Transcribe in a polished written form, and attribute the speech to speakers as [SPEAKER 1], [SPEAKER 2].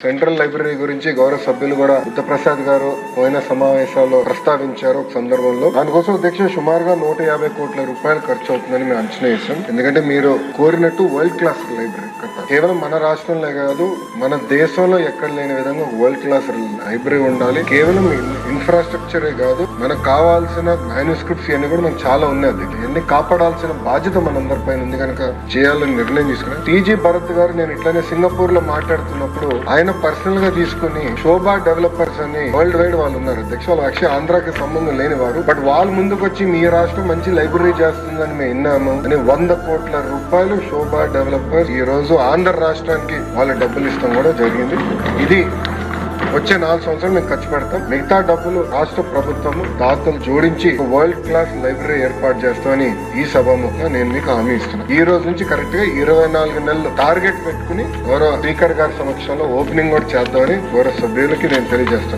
[SPEAKER 1] Central library గురించి గౌరవ సభ్యులు కూడా బుద్ధప్రసాద్ గారు పోయిన సమావేశాల్లో ప్రస్తావించారు. ఒక సందర్భంలో దానికోసం అధ్యక్ష సుమారుగా 150 కోట్ల రూపాయలు ఖర్చు అవుతుందని మేము అంచనా వేసాం. ఎందుకంటే మీరు కోరినట్టు వరల్డ్ క్లాస్ లైబ్రరీ కేవలం మన రాష్ట్రంలో కాదు, మన దేశంలో ఎక్కడ లేని విధంగా వరల్డ్ క్లాస్ లైబ్రరీ ఉండాలి. కేవలం ఇన్ఫ్రాస్ట్రక్చరే కాదు, మనకు కావాల్సిన మాన్యుస్క్రిప్ట్స్ ఇవన్నీ కూడా మనకు చాలా ఉన్నాయి. అధ్యక్ష ఇవన్నీ కాపాడాల్సిన బాధ్యత మనందరి పైన ఉంది కనుక చేయాలని నిర్ణయం తీసుకున్నాం. టీజీ భరత్ గారు నేను ఇట్లానే సింగపూర్ లో మాట్లాడుతున్నప్పుడు ఆయన పర్సనల్ గా తీసుకుని శోభా డెవలపర్స్ అని వరల్డ్ వైడ్ వాళ్ళు ఉన్నారు అధ్యక్ష. వాళ్ళు యాక్చువల్లీ ఆంధ్రాకి సంబంధం లేని వారు, బట్ వాళ్ళ ముందుకు వచ్చి మీ రాష్ట్రం మంచి లైబ్రరీ చేస్తుందని మేము విన్నాము అని 100 కోట్ల రూపాయలు శోభా డెవలపర్స్ ఈ రోజు ఆంధ్ర రాష్ట్రానికి వాళ్ళ డబ్బులు ఇస్తాం కూడా జరిగింది. ఇది వచ్చే 4 సంవత్సరాలు మేము ఖర్చు పెడతాం. మిగతా డబ్బులు రాష్ట్ర ప్రభుత్వము దాతలు జోడించి వరల్డ్ క్లాస్ లైబ్రరీ ఏర్పాటు చేస్తామని ఈ సభాముఖంగా నేను మీకు హామీ ఇస్తున్నాను. ఈ రోజు నుంచి కరెక్ట్ గా 24 నెలలు టార్గెట్ పెట్టుకుని గౌరవ స్పీకర్ గారి సమక్షంలో ఓపెనింగ్ కూడా చేద్దామని గౌరవ సభ్యులకి నేను తెలియజేస్తున్నాను.